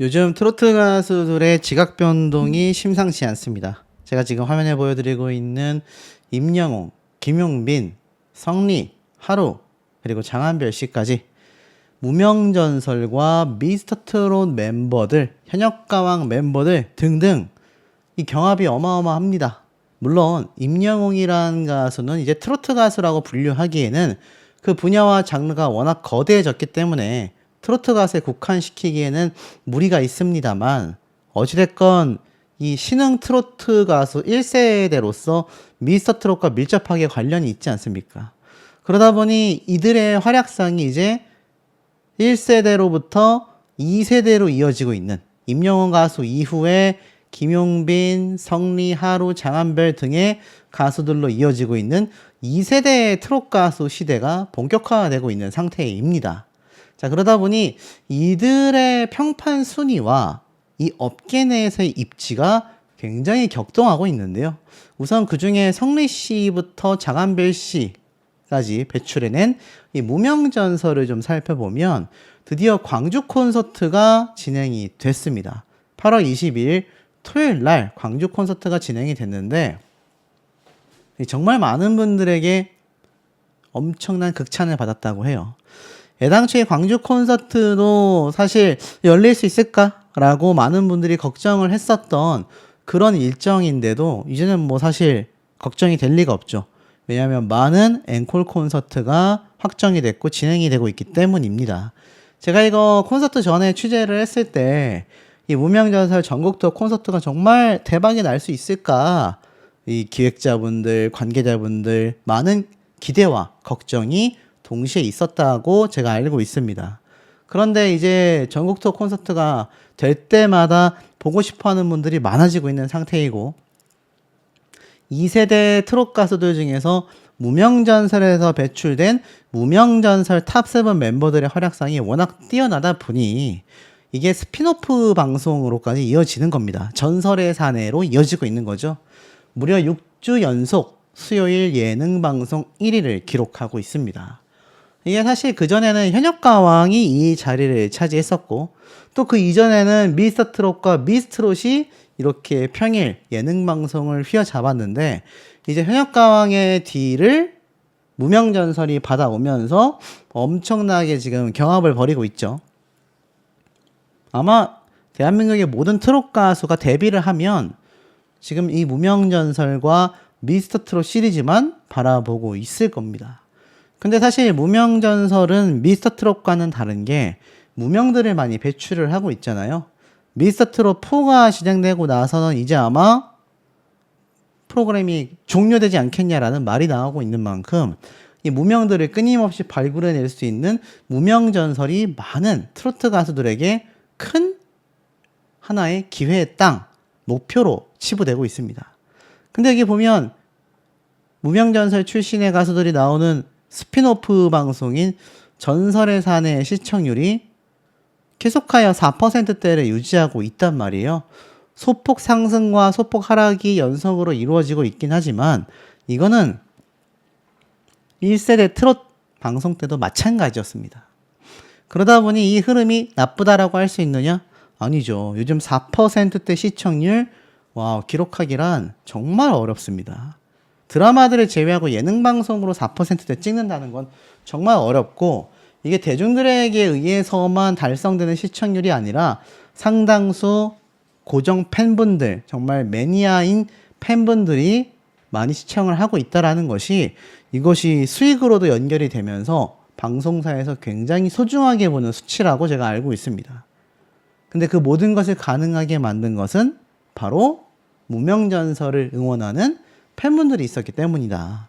요즘 트로트 가수들의 지각 변동이 심상치 않습니다. 제가 지금 화면에 보여드리고 있는 임영웅, 김용빈, 성리, 하루, 그리고 장한별 씨까지 무명전설과 미스터트롯 멤버들, 현역가왕 멤버들 등등 이 경합이 어마어마합니다. 물론 임영웅이란 가수는 이제 트로트 가수라고 분류하기에는 그 분야와 장르가 워낙 거대해졌기 때문에 트로트 가수에 국한시키기에는 무리가 있습니다만, 어찌됐건 이 신흥 트로트 가수 1세대로서 미스터 트롯과 밀접하게 관련이 있지 않습니까? 그러다 보니 이들의 활약상이 이제 1세대로부터 2세대로 이어지고 있는, 임영웅 가수 이후에 김용빈, 성리, 하루, 장한별 등의 가수들로 이어지고 있는 2세대의 트롯 가수 시대가 본격화되고 있는 상태입니다. 자, 그러다 보니 이들의 평판 순위와 이 업계 내에서의 입지가 굉장히 격동하고 있는데요. 우선 그 중에 성리 씨부터 장한별 씨까지 배출해낸 이 무명전설을 좀 살펴보면 드디어 광주 콘서트가 진행이 됐습니다. 8월 22일 토요일 날 광주 콘서트가 진행이 됐는데, 정말 많은 분들에게 엄청난 극찬을 받았다고 해요. 애당초에 광주 콘서트도 사실 열릴 수 있을까라고 많은 분들이 걱정을 했었던 그런 일정인데도 이제는 뭐 사실 걱정이 될 리가 없죠. 왜냐하면 많은 앵콜 콘서트가 확정이 됐고 진행이 되고 있기 때문입니다. 제가 이거 콘서트 전에 취재를 했을 때 이 무명전설 전국 투어 콘서트가 정말 대박이 날 수 있을까, 이 기획자분들, 관계자분들 많은 기대와 걱정이 동시에 있었다고 제가 알고 있습니다. 그런데 이제 전국 투어 콘서트가 될 때마다 보고 싶어 하는 분들이 많아지고 있는 상태이고, 2세대 트롯 가수들 중에서 무명전설에서 배출된 무명전설 탑7 멤버들의 활약상이 워낙 뛰어나다 보니 이게 스피노프 방송으로까지 이어지는 겁니다. 전설의 사내로 이어지고 있는 거죠. 무려 6주 연속 수요일 예능 방송 1위를 기록하고 있습니다. 이게 사실 그전에는 현역가왕이 이 자리를 차지했었고, 또 그 이전에는 미스터 트롯과 미스트롯이 이렇게 평일 예능 방송을 휘어잡았는데, 이제 현역가왕의 뒤를 무명전설이 받아오면서 엄청나게 지금 경합을 벌이고 있죠. 아마 대한민국의 모든 트롯 가수가 데뷔를 하면 지금 이 무명전설과 미스터 트롯 시리즈만 바라보고 있을 겁니다. 근데 사실 무명전설은 미스터 트롯과는 다른 게 무명들을 많이 배출을 하고 있잖아요. 미스터 트롯 4가 진행되고 나서는 이제 아마 프로그램이 종료되지 않겠냐라는 말이 나오고 있는 만큼 이 무명들을 끊임없이 발굴해낼 수 있는 무명전설이 많은 트로트 가수들에게 큰 하나의 기회의 땅, 목표로 치부되고 있습니다. 근데 여기 보면 무명전설 출신의 가수들이 나오는 스피노프 방송인 전설의 사내의 시청률이 계속하여 4%대를 유지하고 있단 말이에요. 소폭 상승과 소폭 하락이 연속으로 이루어지고 있긴 하지만 이거는 1세대 트롯 방송 때도 마찬가지였습니다. 그러다 보니 이 흐름이 나쁘다라고 할 수 있느냐? 아니죠. 요즘 4%대 시청률 기록하기란 정말 어렵습니다. 드라마들을 제외하고 예능 방송으로 4%대 찍는다는 건 정말 어렵고, 이게 대중들에게 의해서만 달성되는 시청률이 아니라 상당수 고정 팬분들, 정말 매니아인 팬분들이 많이 시청을 하고 있다라는 것이, 이것이 수익으로도 연결이 되면서 방송사에서 굉장히 소중하게 보는 수치라고 제가 알고 있습니다. 근데 그 모든 것을 가능하게 만든 것은 바로 무명전설을 응원하는 팬분들이 있었기 때문이다.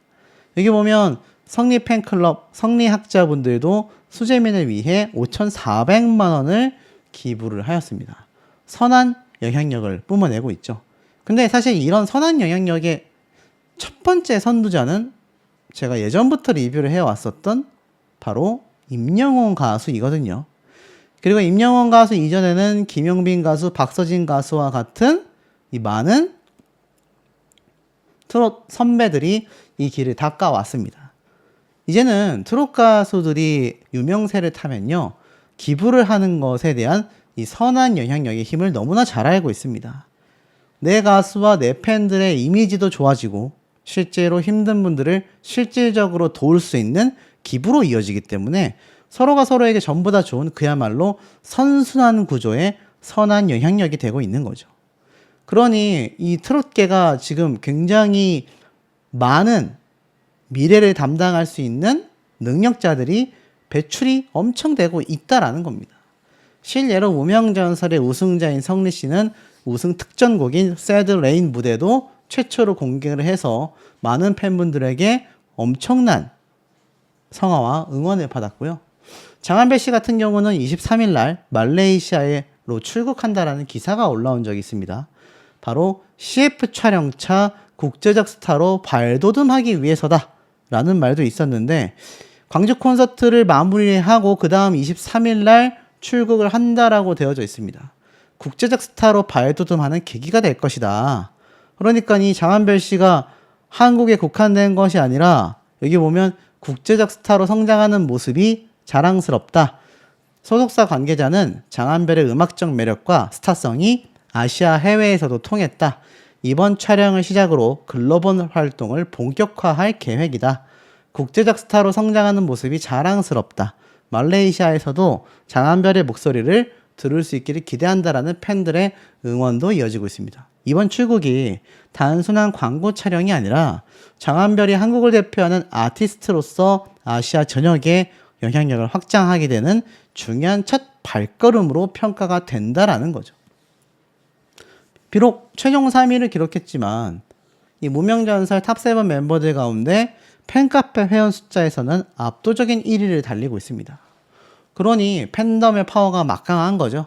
여기 보면 성리 팬클럽, 성리 학자분들도 수재민을 위해 5,400만 원을 기부를 하였습니다. 선한 영향력을 뿜어내고 있죠. 근데 사실 이런 선한 영향력의 첫 번째 선두자는 제가 예전부터 리뷰를 해왔었던 바로 임영웅 가수이거든요. 그리고 임영웅 가수 이전에는 김용빈 가수, 박서진 가수와 같은 이 많은 트롯 선배들이 이 길을 닦아왔습니다. 이제는 트롯 가수들이 유명세를 타면요, 기부를 하는 것에 대한 이 선한 영향력의 힘을 너무나 잘 알고 있습니다. 내 가수와 내 팬들의 이미지도 좋아지고 실제로 힘든 분들을 실질적으로 도울 수 있는 기부로 이어지기 때문에 서로가 서로에게 전부 다 좋은 그야말로 선순환 구조의 선한 영향력이 되고 있는 거죠. 그러니 이 트롯계가 지금 굉장히 많은 미래를 담당할 수 있는 능력자들이 배출이 엄청 되고 있다라는 겁니다. 실예로 무명전설의 우승자인 성리 씨는 우승 특전곡인 새드 레인 무대도 최초로 공개를 해서 많은 팬분들에게 엄청난 성화와 응원을 받았고요. 장한별 씨 같은 경우는 23일 날 말레이시아로 출국한다라는 기사가 올라온 적이 있습니다. 바로 CF 촬영차 국제적 스타로 발돋움하기 위해서다 라는 말도 있었는데, 광주 콘서트를 마무리하고 그 다음 23일 날 출국을 한다라고 되어져 있습니다. 국제적 스타로 발돋움하는 계기가 될 것이다. 그러니까 이 장한별 씨가 한국에 국한된 것이 아니라 여기 보면 국제적 스타로 성장하는 모습이 자랑스럽다. 소속사 관계자는 장한별의 음악적 매력과 스타성이 아시아 해외에서도 통했다. 이번 촬영을 시작으로 글로벌 활동을 본격화할 계획이다. 국제적 스타로 성장하는 모습이 자랑스럽다. 말레이시아에서도 장한별의 목소리를 들을 수 있기를 기대한다라는 팬들의 응원도 이어지고 있습니다. 이번 출국이 단순한 광고 촬영이 아니라 장한별이 한국을 대표하는 아티스트로서 아시아 전역에 영향력을 확장하게 되는 중요한 첫 발걸음으로 평가가 된다라는 거죠. 비록 최종 3위를 기록했지만 이 무명전설 탑7 멤버들 가운데 팬카페 회원 숫자에서는 압도적인 1위를 달리고 있습니다. 그러니 팬덤의 파워가 막강한 거죠.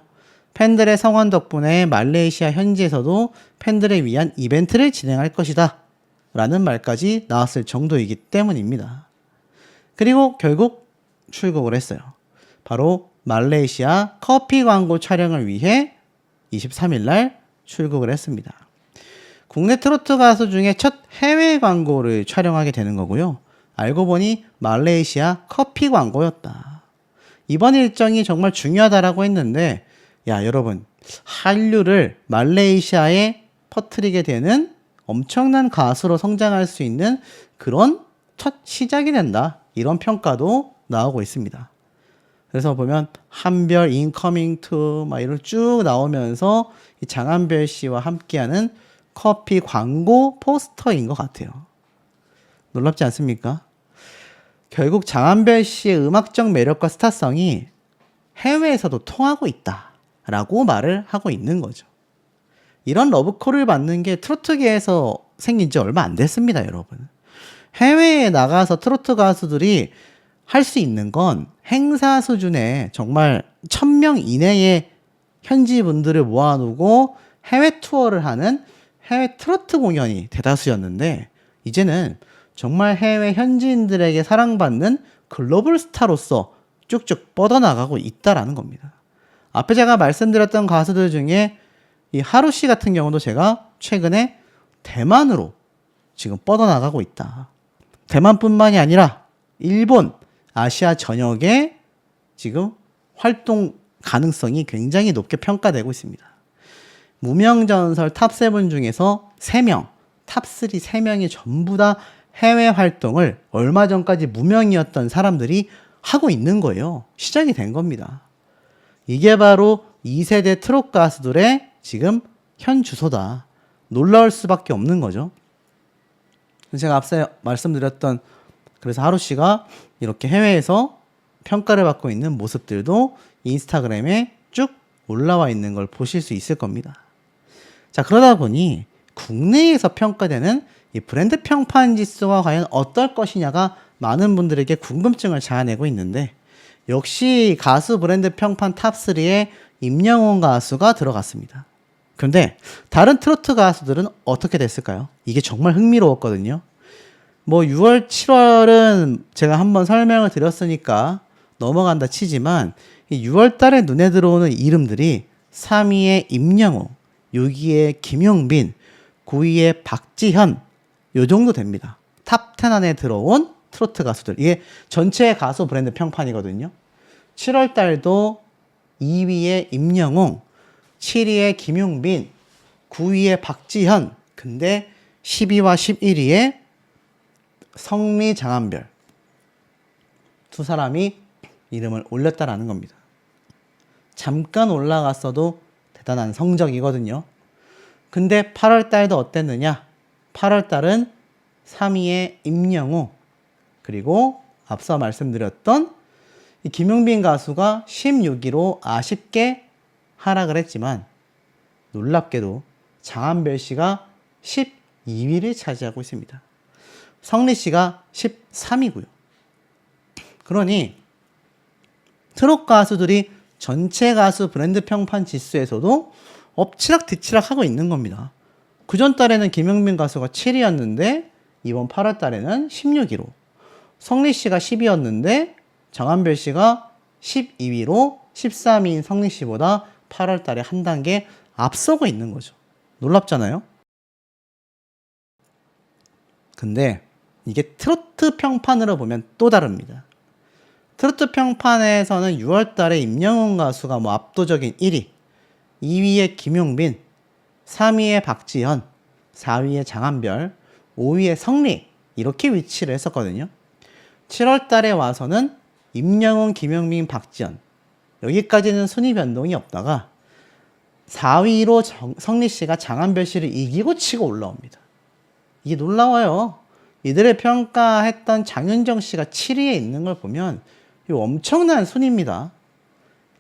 팬들의 성원 덕분에 말레이시아 현지에서도 팬들을 위한 이벤트를 진행할 것이다 라는 말까지 나왔을 정도이기 때문입니다. 그리고 결국 출국을 했어요. 바로 말레이시아 커피 광고 촬영을 위해 23일 날 출국을 했습니다. 국내 트로트 가수 중에 첫 해외 광고를 촬영하게 되는 거고요. 알고 보니 말레이시아 커피 광고였다. 이번 일정이 정말 중요하다라고 했는데, 야 여러분, 한류를 말레이시아에 퍼뜨리게 되는 엄청난 가수로 성장할 수 있는 그런 첫 시작이 된다, 이런 평가도 나오고 있습니다. 그래서 보면 한별, 인커밍 투 막 이런 쭉 나오면서 이 장한별 씨와 함께하는 커피 광고 포스터인 것 같아요. 놀랍지 않습니까? 결국 장한별 씨의 음악적 매력과 스타성이 해외에서도 통하고 있다라고 말을 하고 있는 거죠. 이런 러브콜을 받는 게 트로트계에서 생긴 지 얼마 안 됐습니다, 여러분. 해외에 나가서 트로트 가수들이 할 수 있는 건 행사 수준의 정말 1000명 이내의 현지 분들을 모아놓고 해외 투어를 하는 해외 트로트 공연이 대다수였는데, 이제는 정말 해외 현지인들에게 사랑받는 글로벌 스타로서 쭉쭉 뻗어나가고 있다라는 겁니다. 앞에 제가 말씀드렸던 가수들 중에 이 하루 씨 같은 경우도 제가 최근에 대만으로 지금 뻗어나가고 있다. 대만뿐만이 아니라 일본, 아시아 전역에 지금 활동 가능성이 굉장히 높게 평가되고 있습니다. 무명전설 탑7 중에서 3명, 탑3 3명이 전부 다 해외 활동을 얼마 전까지 무명이었던 사람들이 하고 있는 거예요. 시작이 된 겁니다. 이게 바로 2세대 트롯 가수들의 지금 현 주소다. 놀라울 수밖에 없는 거죠. 제가 앞서 말씀드렸던, 그래서 하루 씨가 이렇게 해외에서 평가를 받고 있는 모습들도 인스타그램에 쭉 올라와 있는 걸 보실 수 있을 겁니다. 자, 그러다 보니 국내에서 평가되는 이 브랜드 평판 지수가 과연 어떨 것이냐가 많은 분들에게 궁금증을 자아내고 있는데, 역시 가수 브랜드 평판 탑3에 임영웅 가수가 들어갔습니다. 근데 다른 트로트 가수들은 어떻게 됐을까요? 이게 정말 흥미로웠거든요. 뭐 6월, 7월은 제가 한번 설명을 드렸으니까 넘어간다 치지만, 이 6월 달에 눈에 들어오는 이름들이 3위에 임영웅, 6위에 김용빈, 9위에 박지현, 요 정도 됩니다. 탑10 안에 들어온 트로트 가수들. 이게 전체 가수 브랜드 평판이거든요. 7월 달도 2위에 임영웅, 7위에 김용빈, 9위에 박지현, 근데 10위와 11위에 성리, 장한별 두 사람이 이름을 올렸다라는 겁니다. 잠깐 올라갔어도 대단한 성적이거든요. 근데 8월 달도 어땠느냐? 8월 달은 3위에 임영웅, 그리고 앞서 말씀드렸던 이 김용빈 가수가 16위로 아쉽게 하락을 했지만 놀랍게도 장한별 씨가 12위를 차지하고 있습니다. 성리 씨가 13위고요. 그러니 트롯 가수들이 전체 가수 브랜드 평판 지수에서도 엎치락 뒤치락 하고 있는 겁니다. 그전 달에는 김용빈 가수가 7위였는데 이번 8월 달에는 16위로, 성리 씨가 10위였는데 장한별 씨가 12위로 13위인 성리 씨보다 8월 달에 한 단계 앞서고 있는 거죠. 놀랍잖아요? 근데 이게 트로트 평판으로 보면 또 다릅니다. 트로트 평판에서는 6월 달에 임영웅 가수가 압도적인 1위, 2위에 김용빈, 3위에 박지현, 4위에 장한별, 5위에 성리 이렇게 위치를 했었거든요. 7월 달에 와서는 임영웅, 김용빈, 박지현 여기까지는 순위 변동이 없다가 4위로 성리 씨가 장한별 씨를 이기고 치고 올라옵니다. 이게 놀라워요. 이들을 평가했던 장윤정 씨가 7위에 있는 걸 보면 이거 엄청난 순위입니다.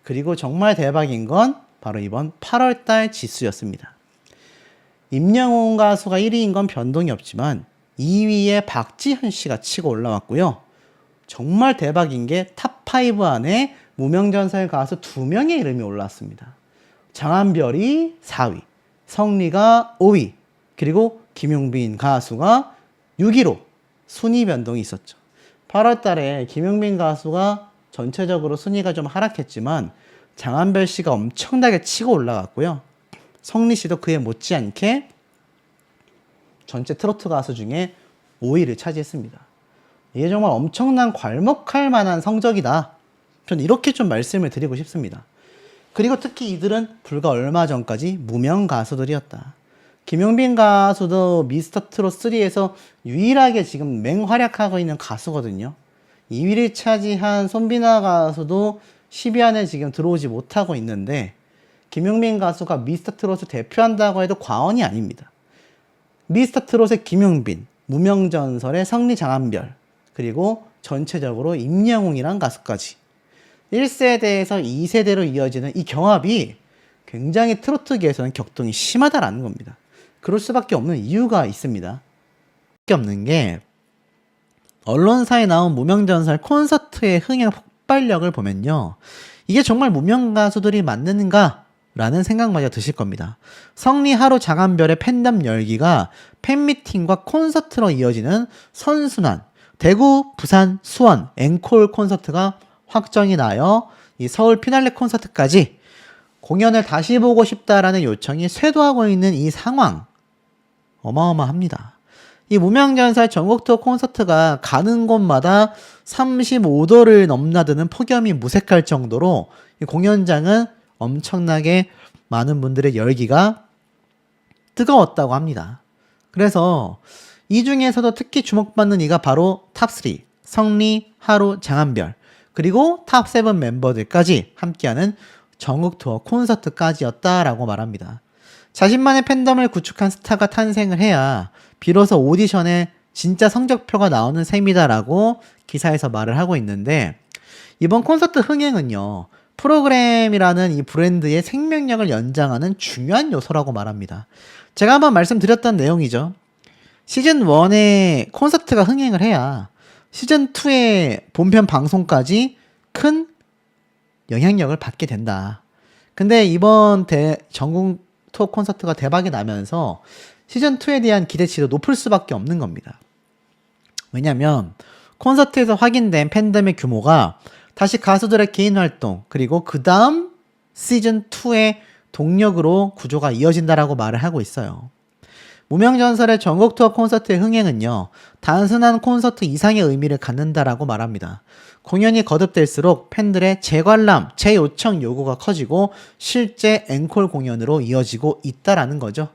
그리고 정말 대박인 건 바로 이번 8월 달 지수였습니다. 임영웅 가수가 1위인 건 변동이 없지만 2위에 박지현 씨가 치고 올라왔고요. 정말 대박인 게 탑5 안에 무명전설 가수 2명의 이름이 올라왔습니다. 장한별이 4위, 성리가 5위, 그리고 김용빈 가수가 6위로 순위 변동이 있었죠. 8월 달에 김용빈 가수가 전체적으로 순위가 좀 하락했지만 장한별 씨가 엄청나게 치고 올라갔고요. 성리 씨도 그에 못지않게 전체 트로트 가수 중에 5위를 차지했습니다. 이게 정말 엄청난 괄목할 만한 성적이다. 저는 이렇게 좀 말씀을 드리고 싶습니다. 그리고 특히 이들은 불과 얼마 전까지 무명 가수들이었다. 김용빈 가수도 미스터 트롯 3에서 유일하게 지금 맹활약하고 있는 가수거든요. 2위를 차지한 손비나 가수도 10위 안에 지금 들어오지 못하고 있는데 김용빈 가수가 미스터 트롯을 대표한다고 해도 과언이 아닙니다. 미스터 트롯의 김용빈, 무명전설의 성리, 장한별, 그리고 전체적으로 임영웅이란 가수까지 1세대에서 2세대로 이어지는 이 경합이 굉장히 트로트계에서는 격동이 심하다라는 겁니다. 그럴 수밖에 없는 이유가 있습니다. 수밖에 없는 게 언론사에 나온 무명전설 콘서트의 흥행 폭발력을 보면요. 이게 정말 무명 가수들이 맞는가? 라는 생각마저 드실 겁니다. 성리, 하루, 장한별의 팬덤 열기가 팬미팅과 콘서트로 이어지는 선순환, 대구, 부산, 수원, 앵콜 콘서트가 확정이 나요. 이 서울 피날레 콘서트까지 공연을 다시 보고 싶다라는 요청이 쇄도하고 있는 이 상황 어마어마합니다. 이 무명전설 전국 투어 콘서트가 가는 곳마다 35도를 넘나드는 폭염이 무색할 정도로 이 공연장은 엄청나게 많은 분들의 열기가 뜨거웠다고 합니다. 그래서 이 중에서도 특히 주목받는 이가 바로 탑3 성리, 하루, 장한별 그리고 탑7 멤버들까지 함께하는 전국 투어 콘서트까지였다라고 말합니다. 자신만의 팬덤을 구축한 스타가 탄생을 해야 비로소 오디션에 진짜 성적표가 나오는 셈이다라고 기사에서 말을 하고 있는데 이번 콘서트 흥행은요. 프로그램이라는 이 브랜드의 생명력을 연장하는 중요한 요소라고 말합니다. 제가 한번 말씀드렸던 내용이죠. 시즌1의 콘서트가 흥행을 해야 시즌2의 본편 방송까지 큰 영향력을 받게 된다. 근데 이번 전국 투어 콘서트가 대박이 나면서 시즌2에 대한 기대치도 높을 수밖에 없는 겁니다. 왜냐면 콘서트에서 확인된 팬덤의 규모가 다시 가수들의 개인 활동 그리고 그 다음 시즌2의 동력으로 구조가 이어진다라고 말을 하고 있어요. 무명전설의 전국 투어 콘서트의 흥행은요, 단순한 콘서트 이상의 의미를 갖는다라고 말합니다. 공연이 거듭될수록 팬들의 재관람, 재요청 요구가 커지고 실제 앵콜 공연으로 이어지고 있다라는 거죠.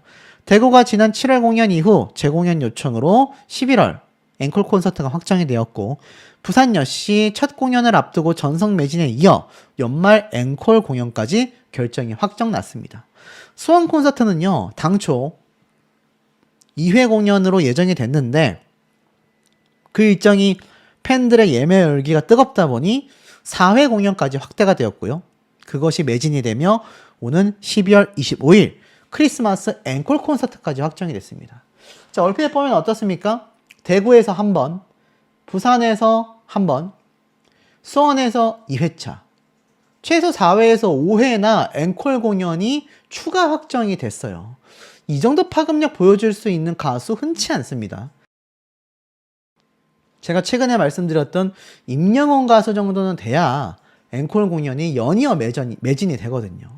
대구가 지난 7월 공연 이후 재공연 요청으로 11월 앵콜 콘서트가 확정이 되었고, 부산 역시 첫 공연을 앞두고 전성 매진에 이어 연말 앵콜 공연까지 결정이 확정났습니다. 수원 콘서트는요, 당초 2회 공연으로 예정이 됐는데 그 일정이 팬들의 예매 열기가 뜨겁다 보니 4회 공연까지 확대가 되었고요. 그것이 매진이 되며 오는 12월 25일 크리스마스 앵콜 콘서트까지 확정이 됐습니다. 자, 얼핏 보면 어떻습니까? 대구에서 한 번, 부산에서 한 번, 수원에서 2회차, 최소 4회에서 5회나 앵콜 공연이 추가 확정이 됐어요. 이 정도 파급력 보여줄 수 있는 가수 흔치 않습니다. 제가 최근에 말씀드렸던 임영웅 가수 정도는 돼야 앵콜 공연이 연이어 매진이 되거든요.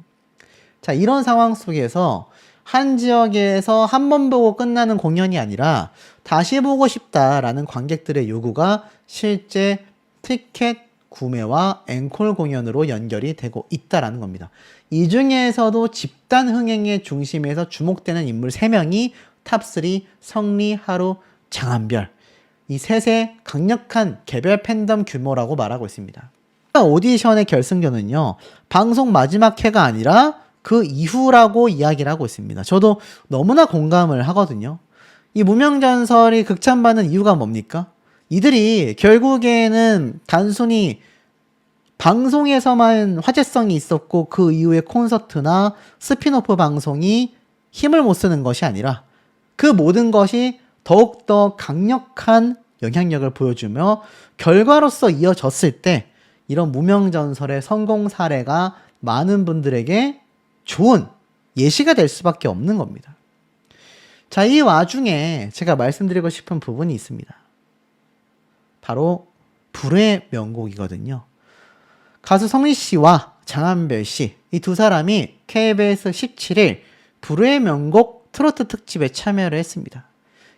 자, 이런 상황 속에서 한 지역에서 한 번 보고 끝나는 공연이 아니라 다시 보고 싶다라는 관객들의 요구가 실제 티켓 구매와 앵콜 공연으로 연결이 되고 있다라는 겁니다. 이 중에서도 집단 흥행의 중심에서 주목되는 인물 3명이 탑3 성리, 하루, 장한별, 이 셋의 강력한 개별 팬덤 규모라고 말하고 있습니다. 오디션의 결승전은요, 방송 마지막 회가 아니라 그 이후라고 이야기를 하고 있습니다. 저도 너무나 공감을 하거든요. 이 무명전설이 극찬받는 이유가 뭡니까? 이들이 결국에는 단순히 방송에서만 화제성이 있었고 그 이후에 콘서트나 스피노프 방송이 힘을 못 쓰는 것이 아니라 그 모든 것이 더욱더 강력한 영향력을 보여주며 결과로서 이어졌을 때 이런 무명전설의 성공 사례가 많은 분들에게 좋은 예시가 될 수밖에 없는 겁니다. 자, 이 와중에 제가 말씀드리고 싶은 부분이 있습니다. 바로 불의 명곡이거든요. 가수 성리 씨와 장한별 씨, 이 두 사람이 KBS 17일 불의 명곡 트로트 특집에 참여를 했습니다.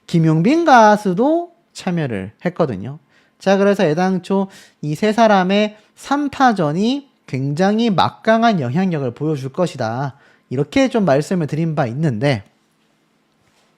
김용빈 가수도 참여를 했거든요. 자, 그래서 애당초 이 세 사람의 3파전이 굉장히 막강한 영향력을 보여줄 것이다, 이렇게 좀 말씀을 드린 바 있는데,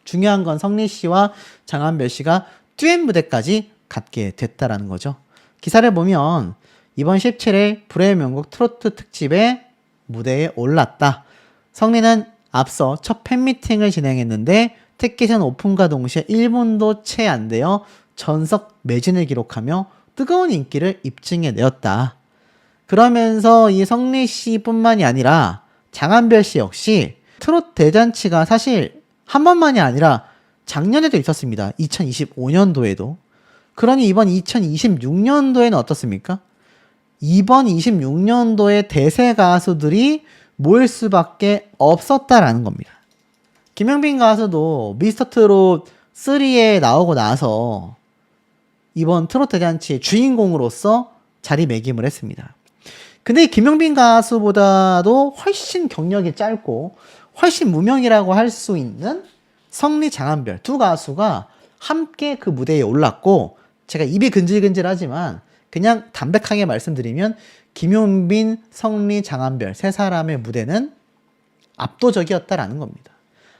중요한 건 성리 씨와 장한별 씨가 듀엣 무대까지 갖게 됐다라는 거죠. 기사를 보면 이번 17일 불의 명곡 트로트 특집에 무대에 올랐다. 성리는 앞서 첫 팬미팅을 진행했는데 티켓은 오픈과 동시에 1분도 채 안 되어 전석 매진을 기록하며 뜨거운 인기를 입증해내었다. 그러면서 이 성리 씨뿐만이 아니라 장한별 씨 역시 트로트 대잔치가 사실 한 번만이 아니라 작년에도 있었습니다. 2025년도에도. 그러니 이번 2026년도에는 어떻습니까? 이번 26년도에 대세 가수들이 모일 수밖에 없었다라는 겁니다. 김영빈 가수도 미스터트롯 3에 나오고 나서 이번 트로트 대잔치의 주인공으로서 자리매김을 했습니다. 근데 김영빈 가수보다도 훨씬 경력이 짧고 훨씬 무명이라고 할 수 있는 성리, 장한별 두 가수가 함께 그 무대에 올랐고, 제가 입이 근질근질하지만 그냥 담백하게 말씀드리면 김용빈, 성리, 장한별 세 사람의 무대는 압도적이었다라는 겁니다.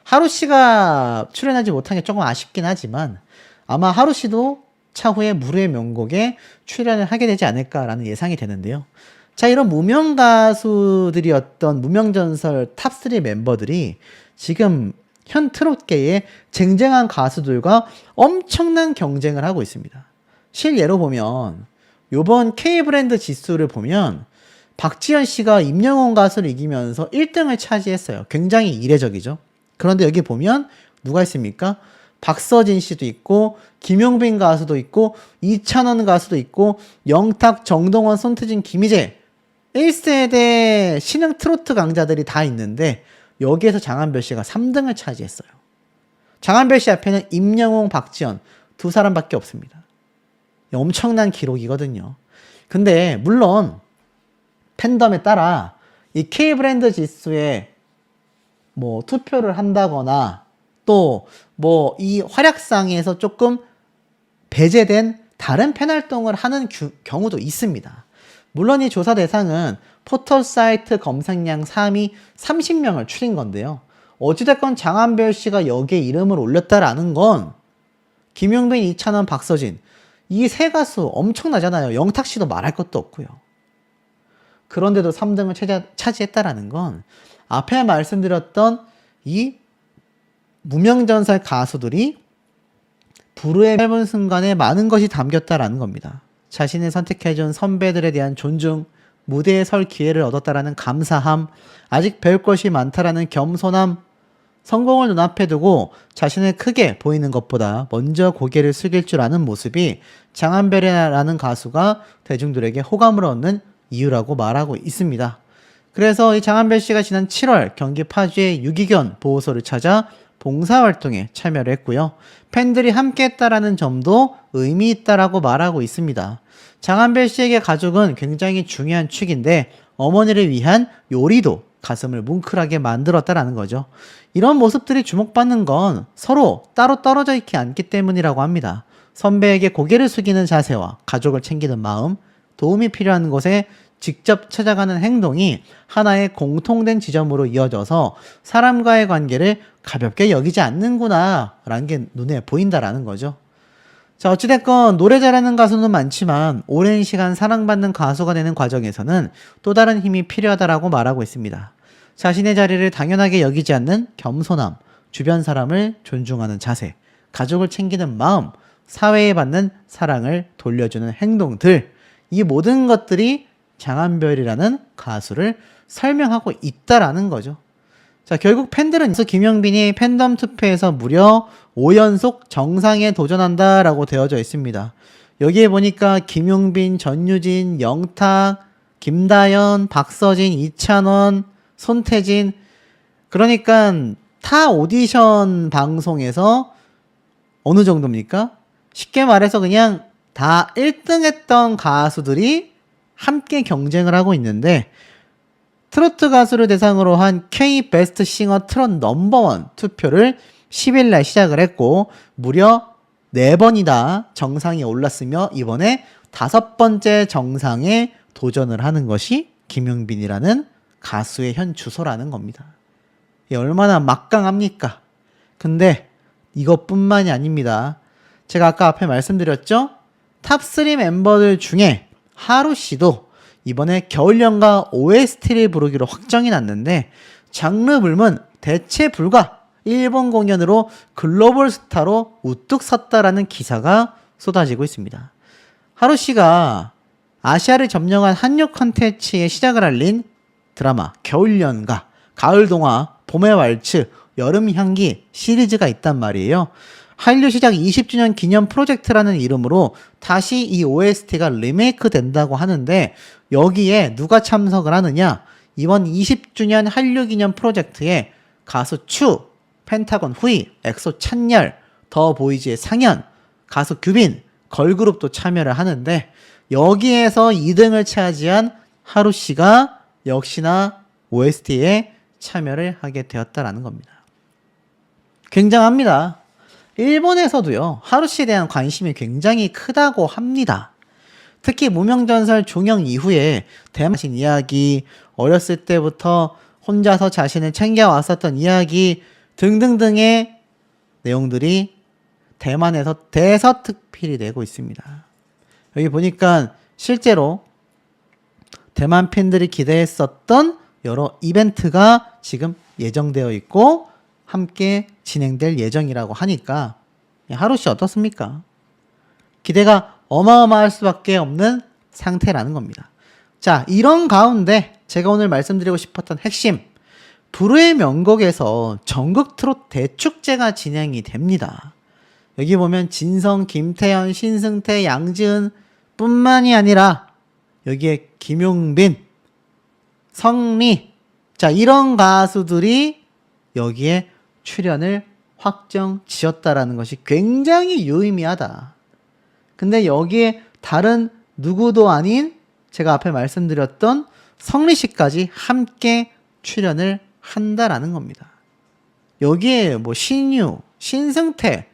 하루 씨가 출연하지 못한 게 조금 아쉽긴 하지만 아마 하루 씨도 차후에 물의 명곡에 출연을 하게 되지 않을까라는 예상이 되는데요. 자, 이런 무명 가수들이었던 무명전설 탑3 멤버들이 지금 현 트롯계의 쟁쟁한 가수들과 엄청난 경쟁을 하고 있습니다. 실예로 보면 요번 K브랜드 지수를 보면 박지현 씨가 임영웅 가수를 이기면서 1등을 차지했어요. 굉장히 이례적이죠. 그런데 여기 보면 누가 있습니까? 박서진 씨도 있고 김용빈 가수도 있고 이찬원 가수도 있고 영탁, 정동원, 손트진, 김희재 1세대 신흥 트로트 강자들이 다 있는데 여기에서 장한별 씨가 3등을 차지했어요. 장한별 씨 앞에는 임영웅, 박지현 두 사람밖에 없습니다. 엄청난 기록이거든요. 근데 물론 팬덤에 따라 이 K브랜드 지수에 뭐 투표를 한다거나 또 뭐 이 활약상에서 조금 배제된 다른 팬 활동을 하는 경우도 있습니다. 물론 이 조사 대상은 포털 사이트 검색량 3위 30명을 추린 건데요. 어찌됐건 장한별 씨가 여기에 이름을 올렸다라는 건 김용빈, 이찬원, 박서진 이 세 가수 엄청나잖아요. 영탁 씨도 말할 것도 없고요. 그런데도 3등을 차지했다라는 건 앞에 말씀드렸던 이 무명전설 가수들이 불후의 짧은 순간에 많은 것이 담겼다라는 겁니다. 자신을 선택해준 선배들에 대한 존중, 무대에 설 기회를 얻었다라는 감사함, 아직 배울 것이 많다라는 겸손함, 성공을 눈앞에 두고 자신을 크게 보이는 것보다 먼저 고개를 숙일 줄 아는 모습이 장한별이라는 가수가 대중들에게 호감을 얻는 이유라고 말하고 있습니다. 그래서 이 장한별 씨가 지난 7월 경기 파주의 유기견 보호소를 찾아 봉사활동에 참여를 했고요. 팬들이 함께 했다라는 점도 의미 있다라고 말하고 있습니다. 장한별 씨에게 가족은 굉장히 중요한 축인데 어머니를 위한 요리도 가슴을 뭉클하게 만들었다라는 거죠. 이런 모습들이 주목받는 건 서로 따로 떨어져 있지 않기 때문이라고 합니다. 선배에게 고개를 숙이는 자세와 가족을 챙기는 마음, 도움이 필요한 곳에 직접 찾아가는 행동이 하나의 공통된 지점으로 이어져서 사람과의 관계를 가볍게 여기지 않는구나 라는 게 눈에 보인다라는 거죠. 자, 어찌됐건 노래 잘하는 가수는 많지만 오랜 시간 사랑받는 가수가 되는 과정에서는 또 다른 힘이 필요하다라고 말하고 있습니다. 자신의 자리를 당연하게 여기지 않는 겸손함, 주변 사람을 존중하는 자세, 가족을 챙기는 마음, 사회에 받는 사랑을 돌려주는 행동들, 이 모든 것들이 장한별이라는 가수를 설명하고 있다라는 거죠. 자, 결국 팬들은 김용빈이 팬덤 투표에서 무려 5연속 정상에 도전한다라고 되어져 있습니다. 여기에 보니까 김용빈, 전유진, 영탁, 김다연, 박서진, 이찬원, 손태진, 그러니까 타 오디션 방송에서 어느 정도입니까? 쉽게 말해서 그냥 다 1등 했던 가수들이 함께 경쟁을 하고 있는데 트로트 가수를 대상으로 한 K 베스트 싱어 트롯 넘버원 투표를 10일 날 시작을 했고 무려 4번이나 정상에 올랐으며 이번에 5번째 정상에 도전을 하는 것이 김용빈이라는 가수의 현 주소라는 겁니다. 이게 얼마나 막강합니까? 근데 이것뿐만이 아닙니다. 제가 아까 앞에 말씀드렸죠? 탑3 멤버들 중에 하루 씨도 이번에 겨울연가 OST를 부르기로 확정이 났는데 장르 불문 대체 불가 일본 공연으로 글로벌 스타로 우뚝 섰다라는 기사가 쏟아지고 있습니다. 하루 씨가 아시아를 점령한 한류 컨텐츠의 시작을 알린 드라마 겨울연가, 가을동화, 봄의 왈츠, 여름향기 시리즈가 있단 말이에요. 한류 시작 20주년 기념 프로젝트라는 이름으로 다시 이 OST가 리메이크 된다고 하는데 여기에 누가 참석을 하느냐? 이번 20주년 한류 기념 프로젝트에 가수 추, 펜타곤 후이, 엑소 찬열, 더 보이즈의 상현, 가수 규빈, 걸그룹도 참여를 하는데 여기에서 2등을 차지한 하루 씨가 역시나 OST에 참여를 하게 되었다라는 겁니다. 굉장합니다. 일본에서도요, 하루 씨에 대한 관심이 굉장히 크다고 합니다. 특히 무명전설 종영 이후에 대만신 이야기, 어렸을 때부터 혼자서 자신을 챙겨왔었던 이야기 등등등의 내용들이 대만에서 대서특필이 되고 있습니다. 여기 보니까 실제로 대만 팬들이 기대했었던 여러 이벤트가 지금 예정되어 있고 함께 진행될 예정이라고 하니까 하루 씨 어떻습니까? 기대가 어마어마할 수밖에 없는 상태라는 겁니다. 자, 이런 가운데 제가 오늘 말씀드리고 싶었던 핵심, 불후의 명곡에서 전국 트롯 대축제가 진행이 됩니다. 여기 보면 진성, 김태현, 신승태, 양지은 뿐만이 아니라 여기에 김용빈, 성리, 자, 이런 가수들이 여기에 출연을 확정 지었다라는 것이 굉장히 유의미하다. 근데 여기에 다른 누구도 아닌 제가 앞에 말씀드렸던 성리 씨까지 함께 출연을 한다라는 겁니다. 여기에 뭐 신유, 신승태,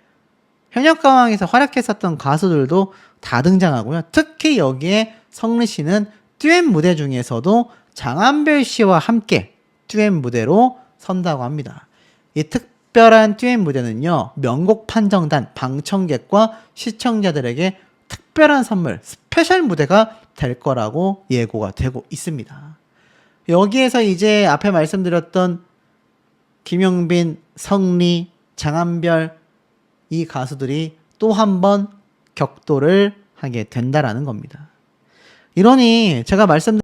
현역가왕에서 활약했었던 가수들도 다 등장하고요. 특히 여기에 성리 씨는 듀엣 무대 중에서도 장한별 씨와 함께 듀엣 무대로 선다고 합니다. 이 특별한 듀엣 무대는요, 명곡 판정단, 방청객과 시청자들에게 특별한 선물, 스페셜 무대가 될 거라고 예고가 되고 있습니다. 여기에서 이제 앞에 말씀드렸던 김용빈, 성리, 장한별 이 가수들이 또 한 번 격돌을 하게 된다라는 겁니다. 이러니 제가 말씀드린